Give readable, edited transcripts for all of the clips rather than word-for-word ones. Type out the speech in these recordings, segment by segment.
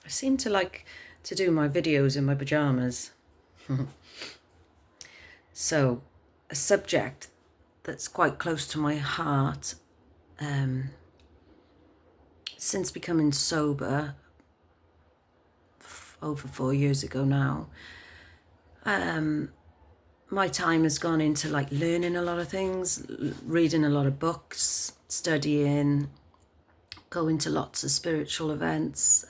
I seem to like to do my videos in my pajamas. So, a subject that's quite close to my heart. Since becoming sober over 4 years ago now, my time has gone into like learning a lot of things, reading a lot of books, studying, going to lots of spiritual events,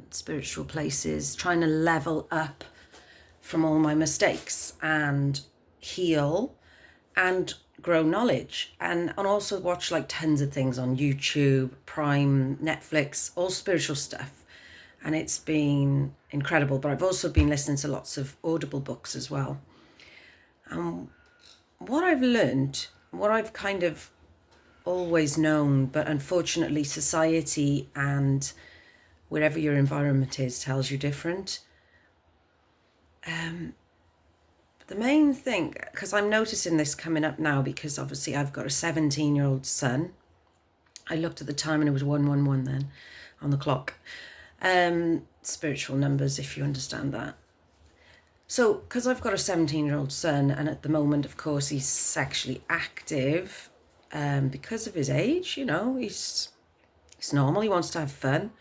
spiritual places, trying to level up from all my mistakes and heal and grow knowledge, and also watch like tons of things on YouTube, Prime, Netflix, all spiritual stuff. And it's been incredible. But I've also been listening to lots of Audible books as well. What I've learned, what I've kind of always known, but unfortunately society and wherever your environment is tells you different. The main thing, because I'm noticing this coming up now, because obviously I've got a 17-year-old son. I looked at the time and it was 111 then on the clock. Spiritual numbers, if you understand that. So, because I've got a 17-year-old son, and at the moment, of course, he's sexually active because of his age, you know, he's normal, he wants to have fun.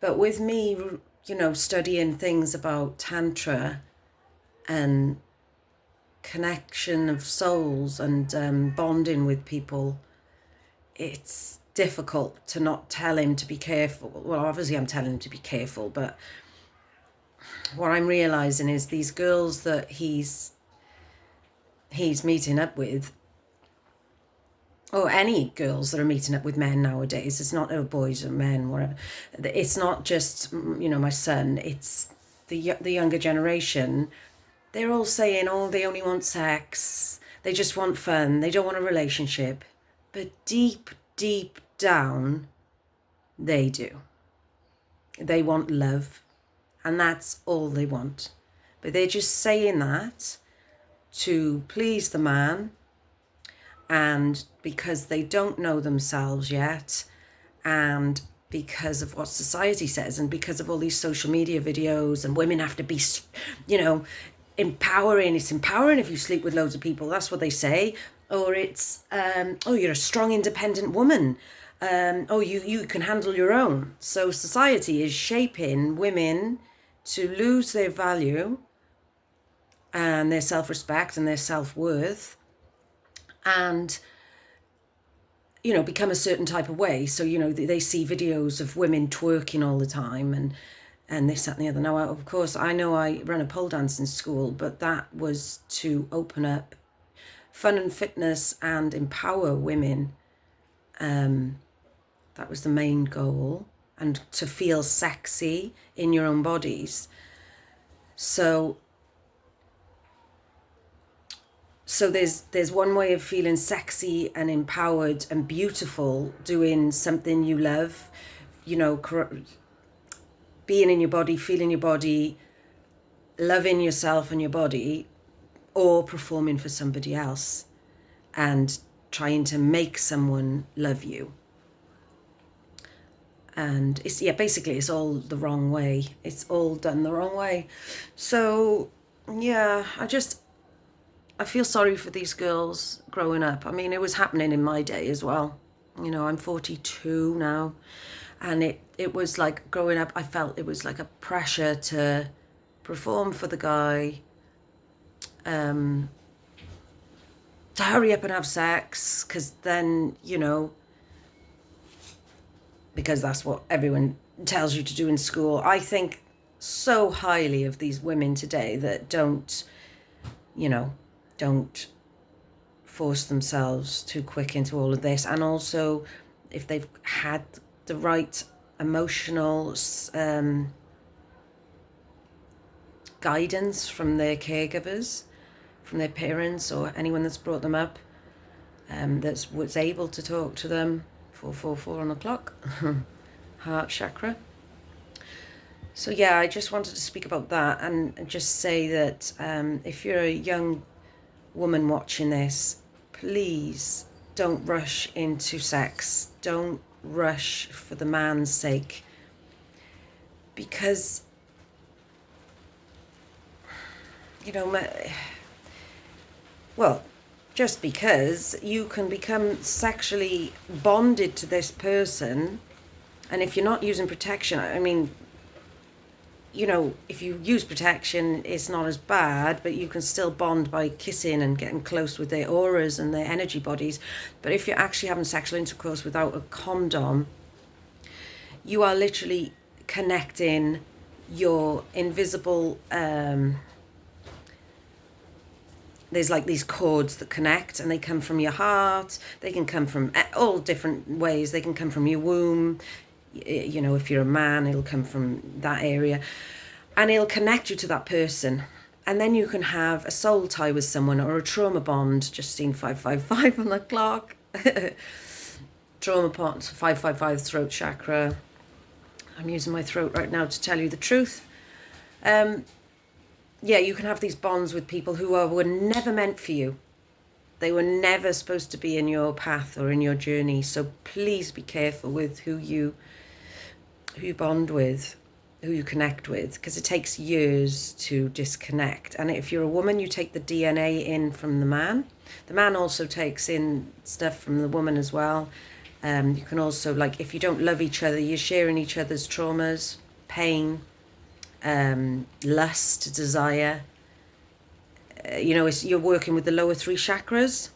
But with me, you know, studying things about tantra and connection of souls and bonding with people, it's difficult to not tell him to be careful. Well, obviously I'm telling him to be careful, but what I'm realizing is these girls that he's meeting up with, or any girls that are meeting up with men nowadays, it's not boys or men, whatever. It's not just, you know, my son, it's the younger generation. They're all saying, oh, they only want sex, they just want fun, they don't want a relationship. But deep, deep down, they do. They want love, and that's all they want. But they're just saying that to please the man, and because they don't know themselves yet, and because of what society says, and because of all these social media videos, and women have to be, you know, empowering. It's empowering if you sleep with loads of people, that's what they say. Or it's oh, you're a strong independent woman, oh, you can handle your own. So society is shaping women to lose their value and their self-respect and their self-worth, and, you know, become a certain type of way. So, you know, they see videos of women twerking all the time and this, that and the other. Now, of course, I know I ran a pole dancing school, but that was to open up fun and fitness and empower women. That was the main goal, and to feel sexy in your own bodies. So there's one way of feeling sexy and empowered and beautiful, doing something you love, you know, being in your body, feeling your body, loving yourself and your body, or performing for somebody else and trying to make someone love you. And it's, yeah, basically it's all the wrong way. It's all done the wrong way. So yeah, I feel sorry for these girls growing up. I mean, it was happening in my day as well. You know, I'm 42 now, and it was like growing up, I felt it was like a pressure to perform for the guy, to hurry up and have sex, because then, you know, because that's what everyone tells you to do in school. I think so highly of these women today that don't, you know, don't force themselves too quick into all of this. And also, if they've had the right emotional guidance from their caregivers, from their parents or anyone that's brought them up, that was able to talk to them. 444 on the clock. Heart chakra. So yeah, I just wanted to speak about that and just say that if you're a young woman watching this, please don't rush into sex. Don't rush for the man's sake, because, you know, well, just because you can become sexually bonded to this person, and if you're not using protection, I mean, you know, if you use protection, it's not as bad, but you can still bond by kissing and getting close with their auras and their energy bodies. But if you're actually having sexual intercourse without a condom, you are literally connecting your invisible, there's like these cords that connect, and they come from your heart. They can come from all different ways. They can come from your womb. You know, if you're a man, it'll come from that area, and it'll connect you to that person. And then you can have a soul tie with someone, or a trauma bond. Just seen 555 on the clock. Trauma bond, 555, throat chakra. I'm using my throat right now to tell you the truth. Yeah, you can have these bonds with people who were never meant for you. They were never supposed to be in your path or in your journey. So please be careful with who you bond with, who you connect with, because it takes years to disconnect. And if you're a woman, you take the DNA in from the man. The man also takes in stuff from the woman as well. You can also, like, if you don't love each other, you're sharing each other's traumas, pain, lust, desire. You know, you're working with the lower three chakras.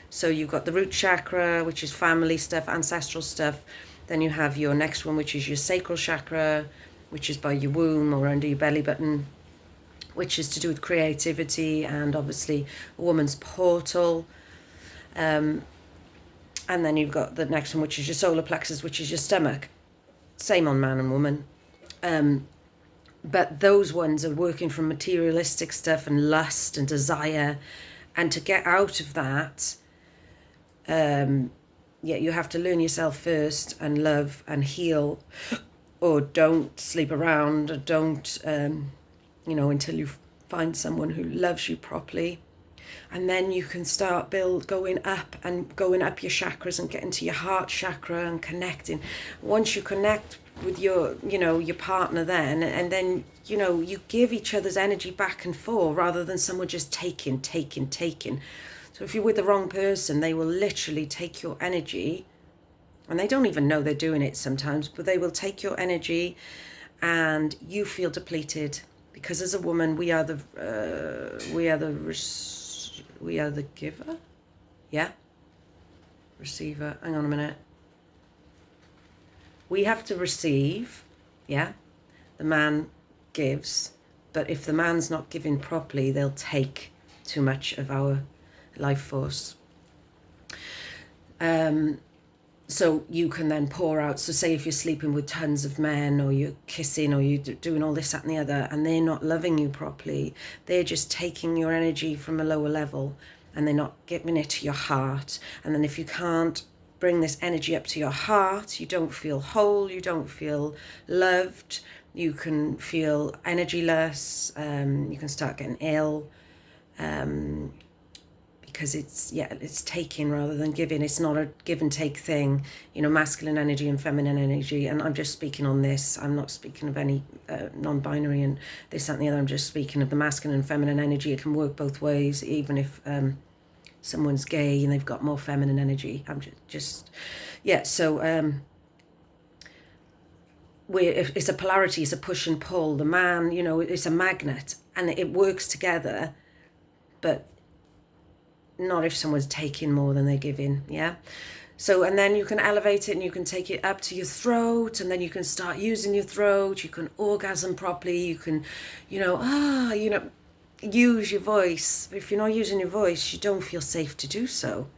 So you've got the root chakra, which is family stuff, ancestral stuff. Then you have your next one, which is your sacral chakra, which is by your womb or under your belly button, which is to do with creativity and obviously a woman's portal. And then you've got the next one, which is your solar plexus, which is your stomach. Same on man and woman. But those ones are working from materialistic stuff and lust and desire. And to get out of that, yeah, you have to learn yourself first and love and heal, or don't sleep around, or don't, you know, until you find someone who loves you properly. And then you can start going up your chakras and getting to your heart chakra and connecting. Once you connect with your, you know, your partner then, and then, you know, you give each other's energy back and forth rather than someone just taking. So if you're with the wrong person, they will literally take your energy, and they don't even know they're doing it sometimes, but they will take your energy and you feel depleted, because as a woman, we are the giver. Yeah. Receiver. Hang on a minute. We have to receive. Yeah. The man gives. But if the man's not giving properly, they'll take too much of our life force. So you can then pour out. So say if you're sleeping with tons of men, or you're kissing, or you're doing all this, that and the other, and they're not loving you properly, they're just taking your energy from a lower level, and they're not giving it to your heart. And then if you can't bring this energy up to your heart, you don't feel whole, you don't feel loved, you can feel energyless, you can start getting ill, because it's taking rather than giving. It's not a give and take thing, you know, masculine energy and feminine energy. And I'm just speaking on this. I'm not speaking of any non-binary and this, that and the other. I'm just speaking of the masculine and feminine energy. It can work both ways, even if someone's gay and they've got more feminine energy. I'm just yeah. So it's a polarity, it's a push and pull. The man, you know, it's a magnet, and it works together, but not if someone's taking more than they're giving. Yeah. So, and then you can elevate it, and you can take it up to your throat, and then you can start using your throat. You can orgasm properly. You can, you know, use your voice. If you're not using your voice, you don't feel safe to do so.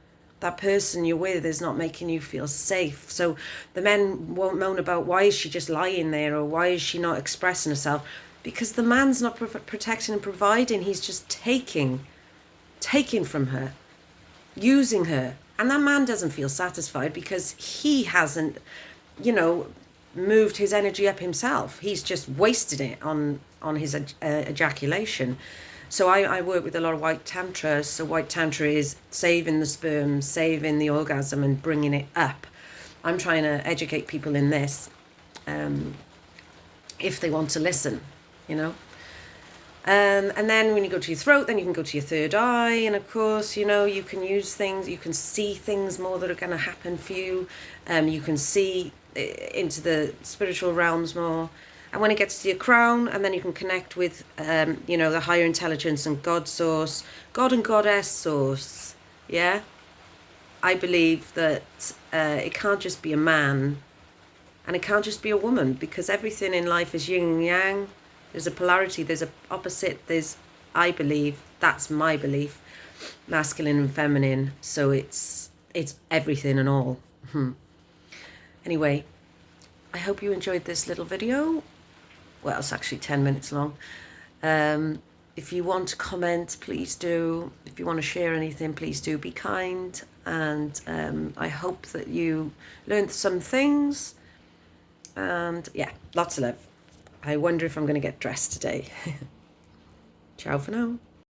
That person you're with is not making you feel safe. So the men won't moan about, why is she just lying there, or why is she not expressing herself? Because the man's not protecting and providing. He's just taking from her, using her. And that man doesn't feel satisfied, because he hasn't, you know, moved his energy up himself. He's just wasted it on his ejaculation. So I work with a lot of white tantra. So white tantra is saving the sperm, saving the orgasm, and bringing it up. I'm trying to educate people in this, if they want to listen, you know. And then when you go to your throat, then you can go to your third eye. And of course, you know, you can use things, you can see things more that are going to happen for you. You can see into the spiritual realms more. And when it gets to your crown, and then you can connect with, you know, the higher intelligence and God source, God and Goddess source. Yeah. I believe that it can't just be a man and it can't just be a woman, because everything in life is yin and yang. There's a polarity, there's an opposite, there's, I believe, that's my belief, masculine and feminine. So it's everything and all. Anyway, I hope you enjoyed this little video. Well, it's actually 10 minutes long. If you want to comment, please do. If you want to share anything, please do. Be kind. And I hope that you learned some things. And yeah, lots of love. I wonder if I'm going to get dressed today. Ciao for now.